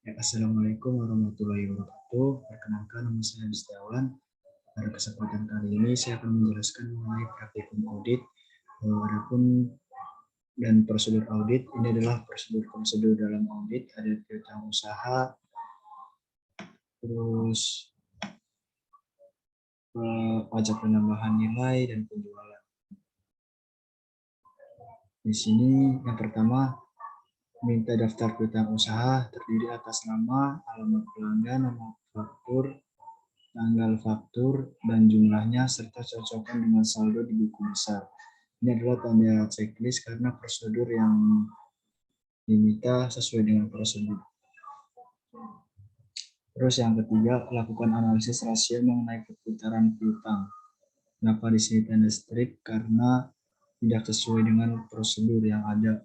Ya, Assalamualaikum warahmatullahi wabarakatuh. Perkenalkan, nama saya Setiawan. Pada kesempatan kali ini saya akan menjelaskan mengenai praktikum audit. Adapun dan prosedur audit ini adalah prosedur dalam audit, ada piutang usaha, terus pajak penambahan nilai dan penjualan. Di sini yang pertama minta daftar piutang usaha terdiri atas nama, alamat pelanggan, nama faktur, tanggal faktur, dan jumlahnya, serta cocokkan dengan saldo di buku besar. Ini adalah tanda checklist karena prosedur yang diminta sesuai dengan prosedur. Terus yang ketiga, lakukan analisis rasio mengenai perputaran piutang. Kenapa di sini tanda strip? Karena tidak sesuai dengan prosedur yang ada.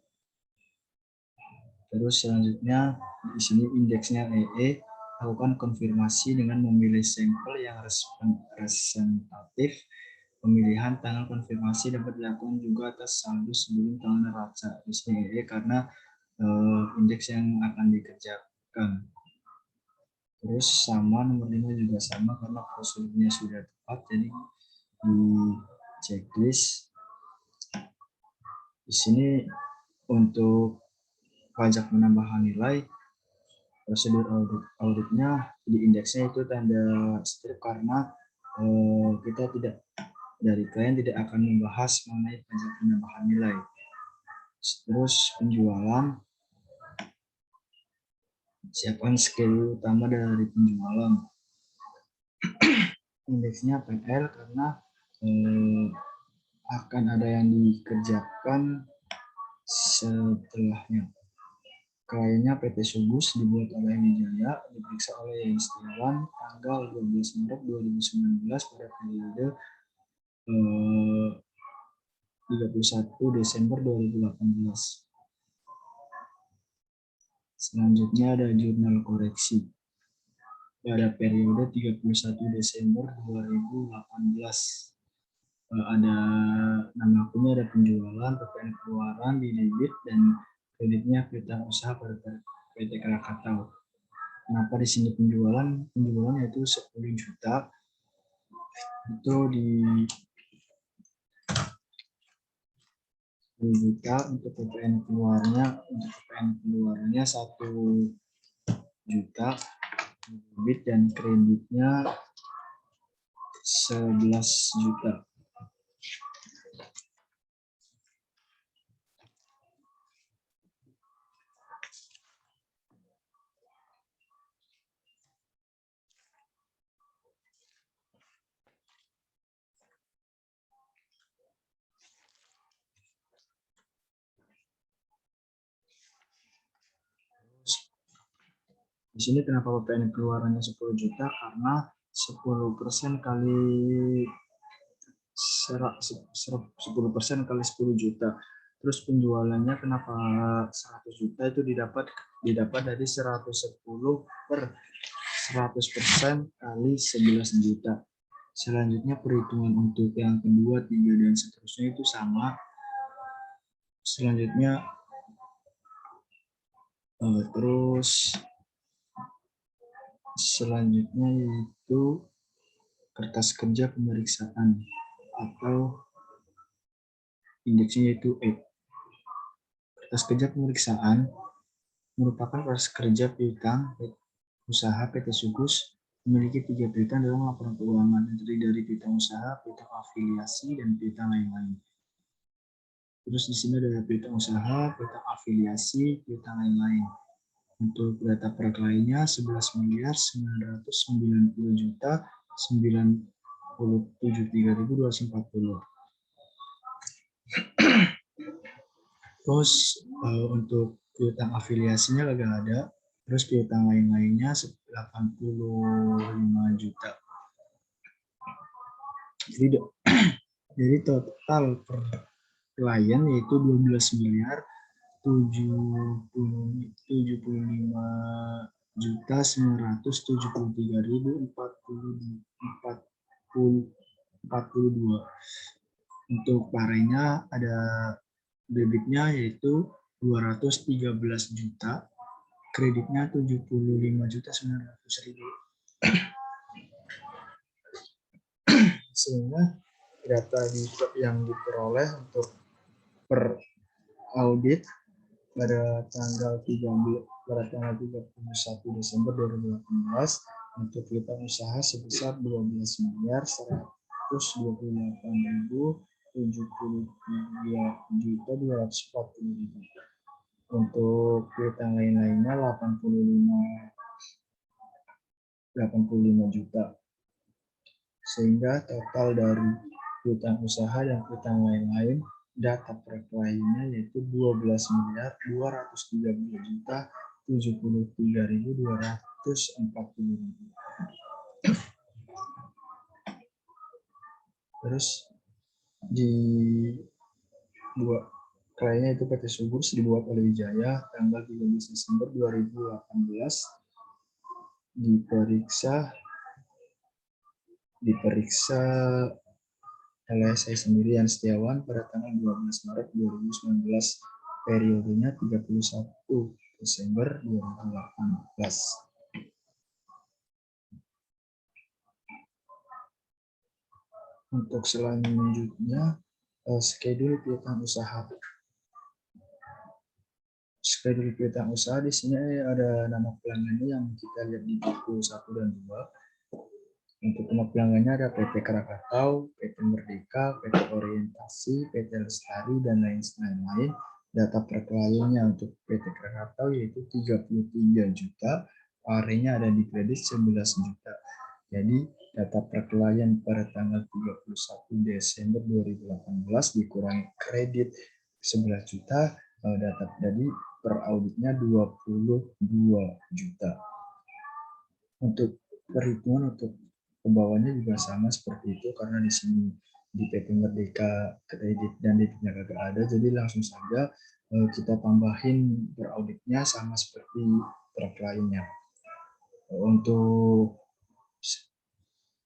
Terus selanjutnya di sini indeksnya EE, lakukan konfirmasi dengan memilih sampel yang representatif. Pemilihan tanggal konfirmasi dapat dilakukan juga atas saldo sebelum tanggal neraca. Di sini EE karena indeks yang akan dikerjakan. Terus sama nomor 5 juga sama karena prosedurnya sudah tepat, jadi di checklist. Di sini untuk pajak penambahan nilai, prosedur auditnya di indeksnya itu tanda strip karena kita dari klien tidak akan membahas mengenai pajak penambahan nilai. Terus penjualan, siapkan skill utama dari penjualan. Indeksnya PL karena akan ada yang dikerjakan setelahnya. Kliennya PT Subus, dibuat oleh Wijaya, diperiksa oleh Yayan Setiawan tanggal 12 Maret 2019 pada periode 31 Desember 2018. Selanjutnya ada jurnal koreksi pada periode 31 Desember 2018. Ada nama akunnya, ada penjualan, PPN keluaran, di debit, dan kreditnya piutang usaha pada PT Krakatau. Kenapa di sini penjualan? Penjualan yaitu 10 juta. Itu di 10 juta untuk PPN keluarnya. Untuk PPN keluarnya 1 juta. Debit dan kreditnya 11 juta. Di sini kenapa PPN keluarannya 10 juta? Karena 10% kali 10% kali 10 juta. Terus penjualannya kenapa 100 juta itu didapat dari 110 per 100% kali 11 juta. Selanjutnya perhitungan untuk yang kedua, 3, dan seterusnya itu sama. Selanjutnya yaitu kertas kerja pemeriksaan atau indeksnya yaitu E. Kertas kerja pemeriksaan merupakan kertas kerja piutang usaha PT Sugus, memiliki 3 piutang dalam laporan keuangan, yang terdiri dari piutang usaha, piutang afiliasi, dan piutang lain-lain. Terus di sini ada piutang usaha, piutang afiliasi, piutang lain-lain. Untuk data perkelahiannya 11.990.973.240. Terus untuk piutang afiliasinya agak ada. Terus piutang lain-lainnya 85 juta. Jadi total per klien yaitu 12 miliar 75 juta 973.042. Untuk parainya ada debitnya yaitu 213 juta, kreditnya 75.900.000. Sehingga data yang diperoleh untuk per audit pada tanggal 31 Desember 2018 untuk piutang usaha sebesar 12.178.072.240.000. Untuk piutang lain-lainnya 85 juta. Sehingga total dari piutang usaha dan piutang lain-lain data perkelahiannya yaitu 12.273.073.240. Terus dibuat kliennya itu PT Subus dibuat oleh Wijaya tanggal 13 Desember 2018, diperiksa oleh saya sendiri Yan Setiawan pada tanggal 12 Maret 2019, periodenya 31 Desember 2018. Untuk selanjutnya schedule piutang usaha. Schedule piutang usaha di sini ada nama pelanggannya yang kita lihat di buku 1 dan 2. Untuk nama pelanggannya ada PT Krakatau, PT Merdeka, PT Orientasi, PT Lestari, dan lain-lain. Data perkelahiannya untuk PT Krakatau yaitu 33 juta, arenya ada di kredit 11 juta. Jadi data perkelahian pada tanggal 31 Desember 2018 dikurangi kredit 11 juta, data tadi per auditnya 22 juta. Untuk perhitungan untuk pembawanya juga sama seperti itu, karena di sini di PT Merdeka kredit dan debitnya kagak ada, jadi langsung saja kita tambahin per auditnya sama seperti perkelahiannya. Untuk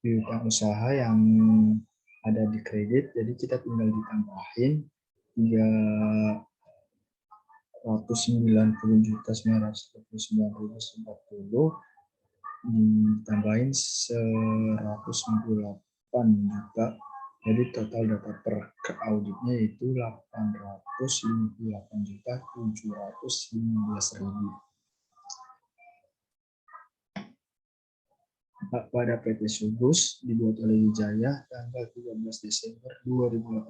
piutang usaha yang ada di kredit, jadi kita tinggal ditambahin 390.949.140, ditambahin 198 juta, jadi total data per auditnya itu 858.715.000. Pada PT Subus dibuat oleh Wijaya tanggal 13 Desember 2018,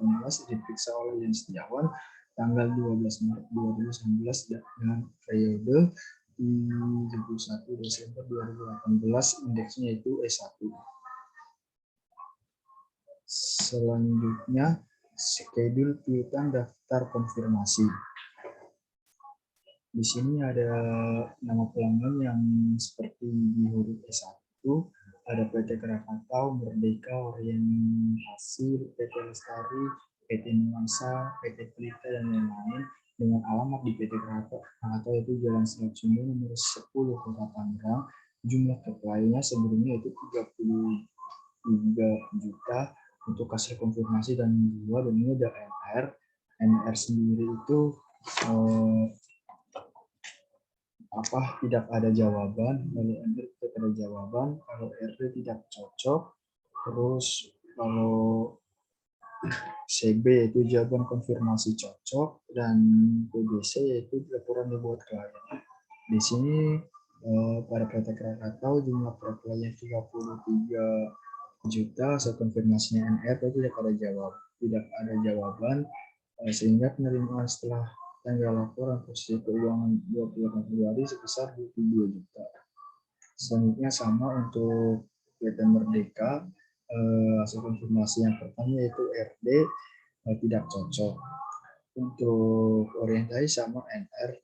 diperiksa oleh Yan Setiawan tanggal 12 Maret 2019 dengan periode 31 Desember 2018, indeksnya itu E1. Selanjutnya schedule piutang daftar konfirmasi. Di sini ada nama pelanggan yang seperti di huruf E1. Ada PT Krakatau, Merdeka, Orientasi, PT Lestari, PT Nuansa, PT Pelita, dan lain-lain dengan alamat di PT Krakatau yaitu Jalan Selat Sunda nomor 10 Kota Tangerang. Jumlah perkelahiannya sebelumnya itu 33 juta untuk hasil konfirmasi dan dua, dan ini ada NR. NR sendiri itu tidak ada jawaban, kalau NR tidak ada jawaban, kalau RD tidak cocok, terus kalau CB itu jawaban konfirmasi cocok, dan PBC yaitu laporan dibuat klien. Di sini pada PT Krakatau jumlah perkelahian 33 juta, hasil konfirmasinya NR tapi tidak ada jawaban, sehingga penerimaan setelah tanggal laporan posisi keuangan 28 Februari sebesar 22 juta. Selanjutnya sama untuk PT Merdeka, hasil konfirmasi yang pertama yaitu RD tidak cocok. Untuk orientasi sama NR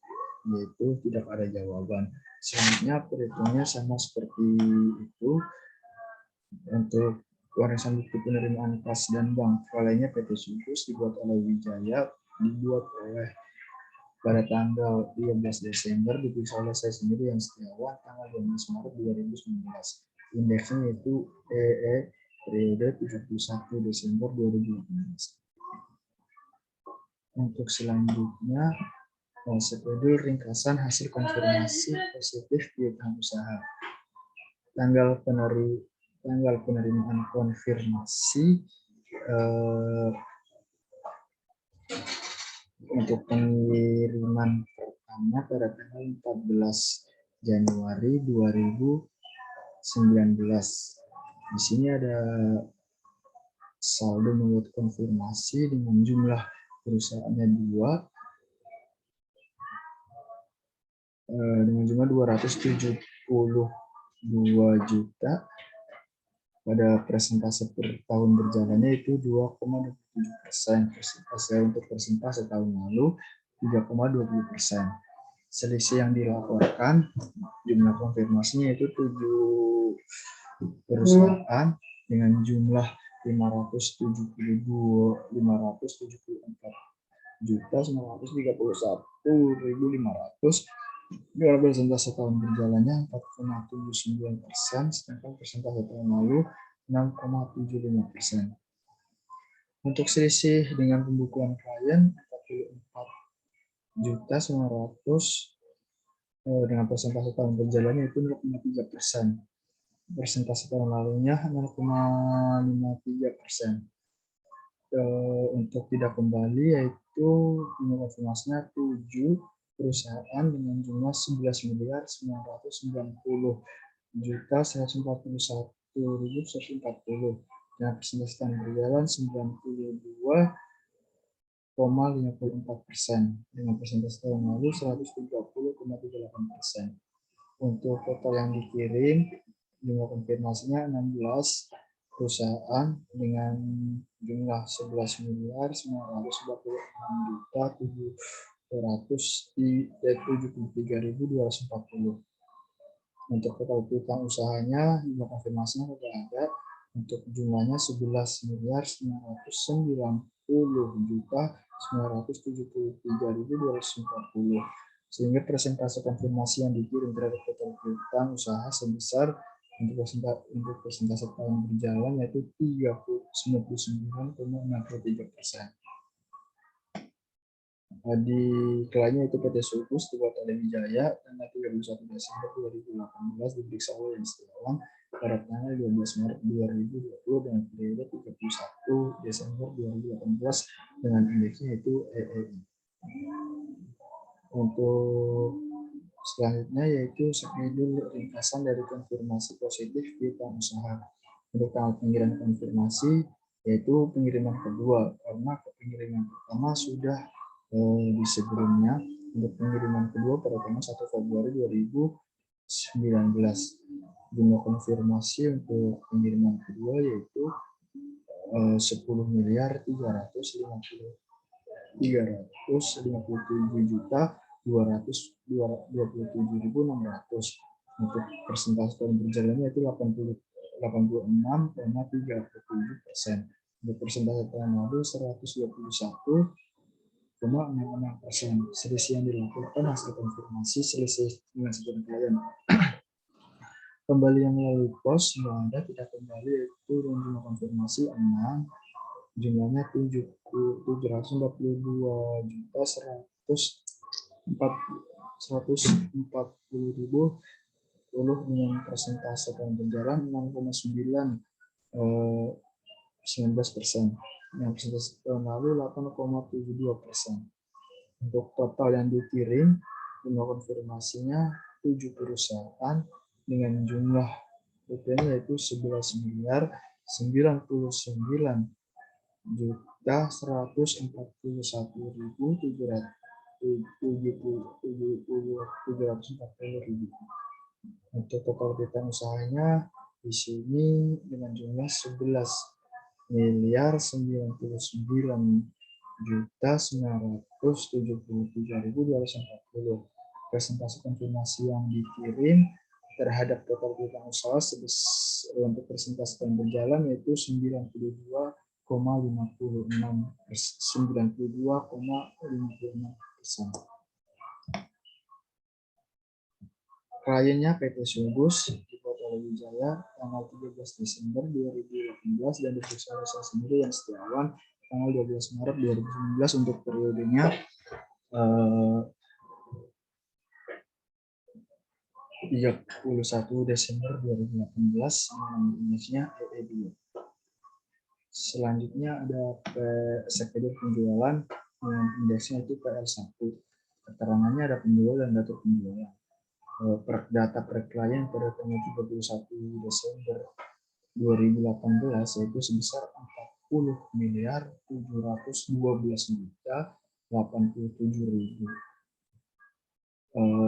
yaitu tidak ada jawaban. Selanjutnya perhitungannya sama seperti itu. Untuk warisan bukti penerimaan kas dan bank, lainnya PT Subus dibuat oleh Wijaya, dibuat oleh pada tanggal 13 Desember, diperiksa oleh saya sendiri Yan Setiawan tanggal 12 Maret 2019. Indeksnya yaitu EE periode 31 Desember 2018. Untuk selanjutnya Skedul ringkasan hasil konfirmasi positif piutang usaha. Tanggal penerimaan konfirmasi untuk pengiriman pertama pada tanggal 14 Januari 2019. Di sini ada saldo menurut konfirmasi dengan jumlah perusahaannya 2 dengan jumlah 272 juta. Pada persentase per tahun berjalannya itu 2,27%. Persentase untuk persentase tahun lalu 3,20%. Selisih yang dilaporkan jumlah konfirmasinya itu 7 perusahaan dengan jumlah 574 juta 931.500 dengan persentase tahun berjalannya 4,79%, sedangkan persentase tahun lalu 6,75%. Untuk selisih dengan pembukuan klien 44 juta 900 dengan persentase tahun berjalannya itu 0,3%. Persentase tahun lalunya 0,53%. Untuk tidak kembali yaitu konfirmasinya 7 perusahaan dengan jumlah 11.990.141.140 dan persentase tahun berjalan 92,54% dengan persentase tahun lalu 130,38%. Untuk total yang dikirim jumlah konfirmasinya 16 perusahaan dengan jumlah 11.970.773.240. Untuk total piutang usahanya jumlah konfirmasinya sudah ada. Untuk jumlahnya 11.990.973.240. Sehingga persentase konfirmasi yang dikirim terhadap total piutang usaha sebesar untuk persentase tahun berjalan yaitu 99,63%. Di kliennya itu PT Sulfus Tibata Wijaya tanggal 31 Desember 2018 diperiksa oleh Setiawan pada tanggal 12 Maret 2020 dengan periode 31 Desember 2018 dengan indeksnya itu EEI. Untuk selanjutnya yaitu skedul ringkasan dari konfirmasi positif piutang usaha. Untuk tanggal pengiriman konfirmasi yaitu pengiriman kedua, karena pengiriman pertama sudah di sebelumnya. Untuk pengiriman kedua pada tanggal 1 Februari 2019. Jumlah konfirmasi untuk pengiriman kedua yaitu 10.357.227.600. Untuk persentase tahun berjalannya itu 86,37%. Untuk persentase tahun lalu 121,66%. Selisih yang dilaporkan hasil konfirmasi selisih dengan sekian klien. Kembali yang melalui pos yang ada tidak kembali yaitu jumlah konfirmasi 6, jumlahnya 742.140.010 dengan persentase tahun berjalan 6,19%. Yang persentase tahun lalu 8,72%. Untuk total yang dikirim jumlah konfirmasinya 7 perusahaan dengan jumlah rupiahnya yaitu 11.991.740.740. Untuk total piutang usahanya di sini dengan jumlah 11.999.973.240. Persentase konfirmasi yang dikirim terhadap total piutang usaha untuk persentase tahun berjalan yaitu 92,56%. Kliennya PT Sulfus Tibata Wijaya tanggal 13 Desember 2018 dan diperiksa oleh saya sendiri yang Setiawan tanggal 12 Maret 2019 untuk periodenya 31 Desember 2018 dengan indeksnya EE2. Selanjutnya ada skedul penjualan dengan indeksnya itu PL1. Keterangannya ada penjual dan data penjualan. Data per klien pada tanggal 31 Desember 2018 yaitu sebesar 40 miliar 712 juta 87.000.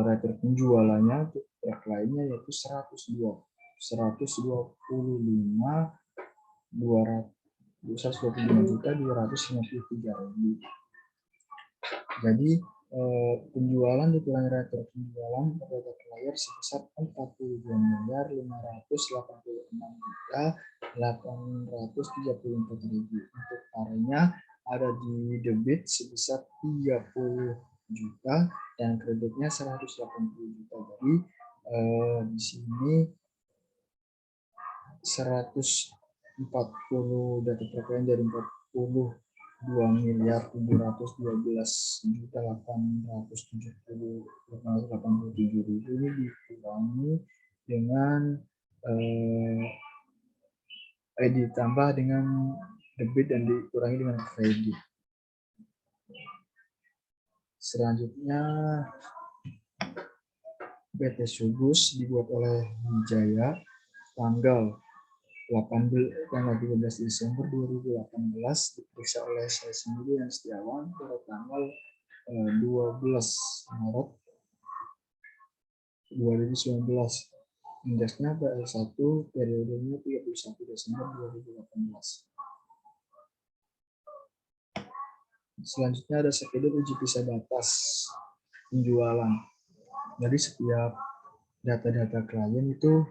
Retur penjualannya untuk per kliennya yaitu 125.253.000. Jadi penjualan dikurangi retur penjualan pada klien sebesar 42.836.834.000. Untuk parenya ada di debit sebesar 30 juta dan kreditnya 180 juta. Jadi di sini 140 data per klien dari 42.211.877.000 ini dikurangi dengan ditambah dengan debit dan dikurangi dengan kredit. Selanjutnya PT Sugus dibuat oleh Wijaya tanggal 13 Desember 2018, diperiksa oleh saya sendiri dan Setiawan pada tanggal 12 Maret 2019. Indeksnya PL1, periodenya 31 Desember 2018. Selanjutnya ada skedul uji pisah batas penjualan. Jadi setiap data-data klien itu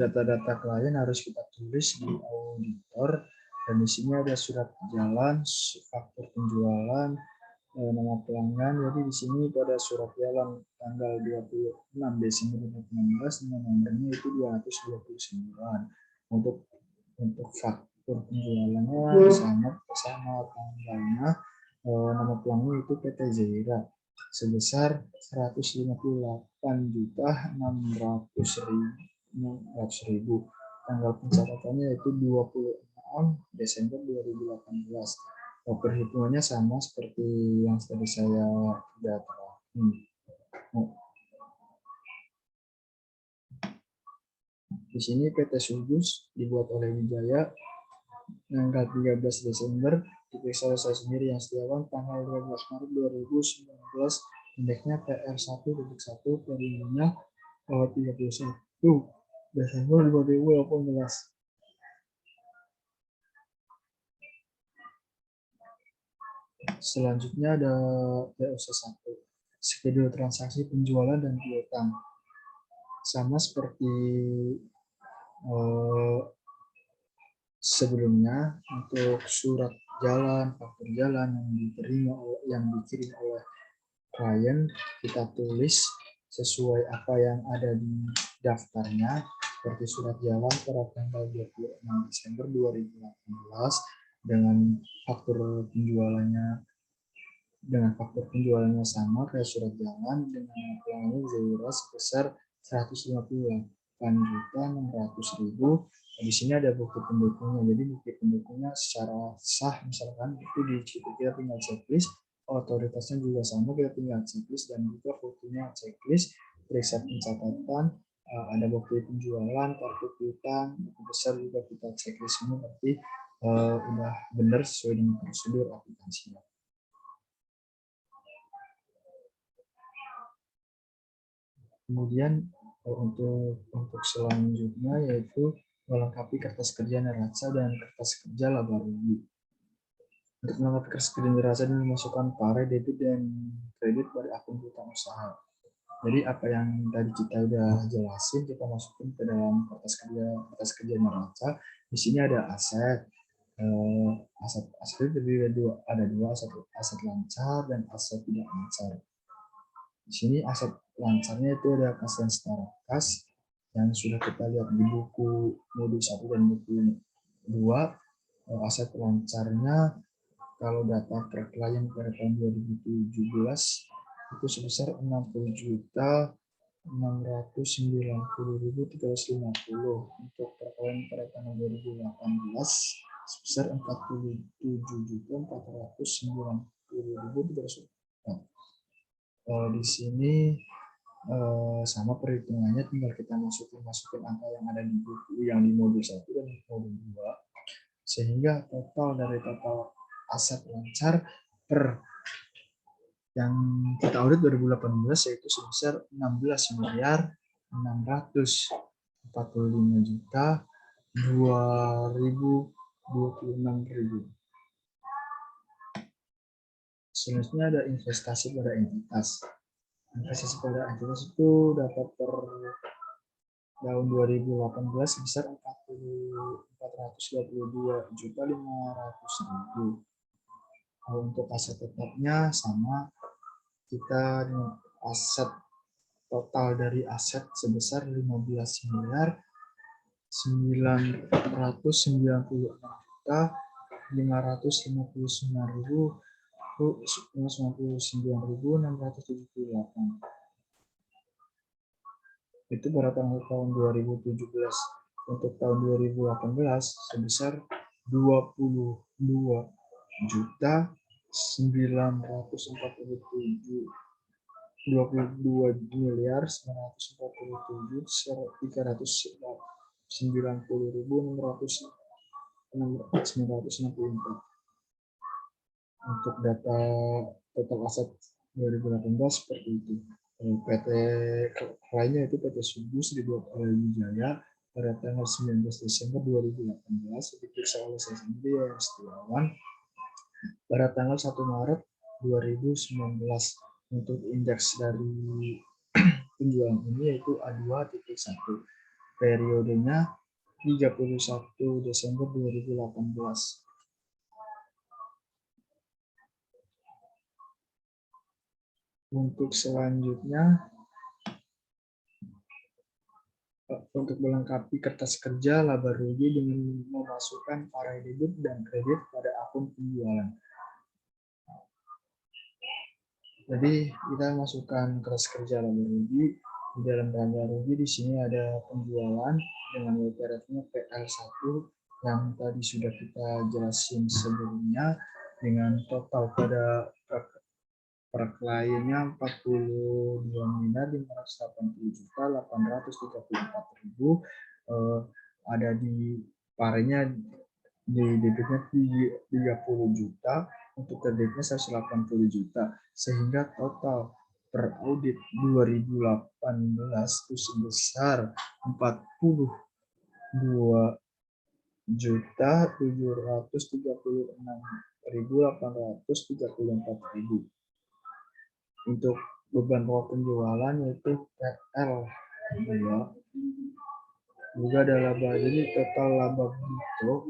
data-data klien harus kita tulis di auditor, dan di sini ada surat jalan, faktur penjualan, nama pelanggan. Jadi di sini pada surat jalan tanggal 26 Desember 2016 dengan nomornya itu 229. Untuk faktur penjualannya sama tanggalnya, nama pelanggan itu PT Zaira sebesar 158.600.000. Tanggal pencatatannya itu 26 Desember 2018. Perhitungannya sama seperti yang tadi saya sudah terangkan. Di sini PT Sugus dibuat oleh Wijaya tanggal 13 Desember, diperiksa oleh saya sendiri yang Setiawan tanggal 12 Maret 2019, indeksnya PR1.1, periodenya 31 Desember 2018. Selanjutnya ada POC1, skedul transaksi penjualan dan piutang. Sama seperti sebelumnya, untuk surat jalan, faktur jalan yang dikirim oleh klien, kita tulis sesuai apa yang ada di daftarnya, seperti surat jalan pada tanggal 26 Desember 2018 dengan faktur penjualannya sama kayak surat jalan dengan pelanggan Zaira sebesar 158.600.000. Di sini ada bukti pendukungnya. Jadi bukti pendukungnya secara sah, misalkan itu di situ kita tinggal checklist, otoritasnya juga sama, kita tinggal checklist, dan juga buktinya checklist, periksa pencatatan, ada bukti penjualan, kartu piutang, buku besar juga kita checklist semua, berarti udah benar sesuai dengan prosedur aplikasinya. Kemudian untuk selanjutnya yaitu melengkapi kertas kerja neraca dan kertas kerja laba rugi. Untuk melengkapi kertas kerja neraca dan memasukkan pare, debit, dan kredit pada akun piutang usaha. Jadi apa yang tadi kita udah jelasin, kita masukin ke dalam kertas kerja neraca. Di sini ada aset. Aset itu ada dua, aset lancar dan aset tidak lancar. Di sini aset lancarnya itu ada kas dan setara kas yang sudah kita lihat di buku modul 1 dan buku 2. Aset lancarnya kalau data per klien pada tahun 2017 itu sebesar 60.690.350. Untuk perkalian pada tanggal 2018 sebesar 47.490.300. Di sini sama perhitungannya, tinggal kita masukin angka yang ada di buku yang di modul 1 dan modul 2, sehingga total aset lancar per yang kita audit 2018 yaitu sebesar 16.645.226.000. Selanjutnya ada investasi pada entitas. Investasi pada entitas itu dapat per tahun 2018 sebesar 432.500.000. Untuk aset tetapnya sama, kita aset total dari aset sebesar 15.999.678. Itu pada tahun 2017. Untuk tahun 2018 sebesar 22.390.664. Untuk data total aset 2018 seperti itu. PT lainnya itu PT Subus dibuat oleh Wijaya pada tanggal 19 Desember 2018, diperiksa oleh saya sendiri yang Setiawan pada tanggal 1 Maret 2019. Untuk indeks dari penjualan ini yaitu A2.1, periodenya 31 Desember 2018. Untuk selanjutnya, untuk melengkapi kertas kerja laba rugi dengan memasukkan varai debit dan kredit pada akun penjualan. Jadi kita masukkan kertas kerja laba rugi. Di dalam laba rugi di sini ada penjualan dengan WPRF-nya PL1 yang tadi sudah kita jelasin sebelumnya, dengan total pada per kliennya 42.580.834.000. Ada di parenya di debitnya 30 juta, untuk kreditnya 180 juta, sehingga total per audit 2018 itu sebesar 42.736.834.000. Untuk beban pokok penjualan yaitu PL2 juga ada laba, jadi total laba bruto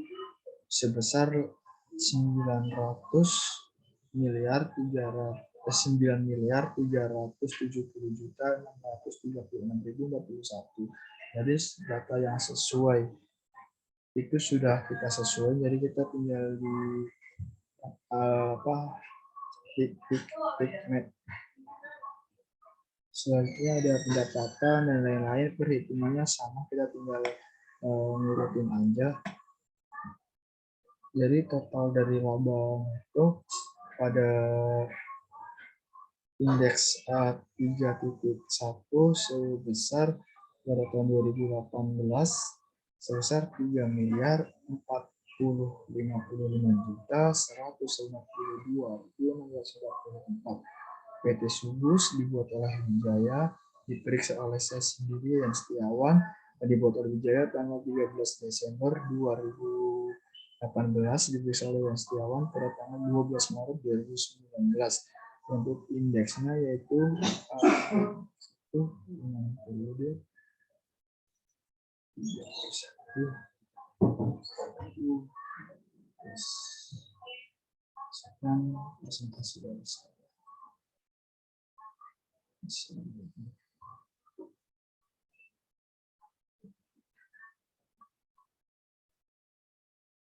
sebesar 9.370.636.041. Jadi data yang sesuai itu sudah kita sesuai, jadi kita tinggal di selanjutnya ada pendapatan dan lain-lain, perhitungannya sama, kita tinggal ngurutin aja. Jadi total dari laba itu pada indeks A3.1 sebesar pada tahun 2018 sebesar 3.455.152.644. PT Subus dibuat oleh Wijaya, diperiksa oleh saya sendiri yang Setiawan, dan dibuat oleh Wijaya tanggal 13 Desember 2018, diperiksa oleh yang Setiawan pada tanggal 12 Maret 2019. Untuk indeksnya yaitu presentasi dari saya.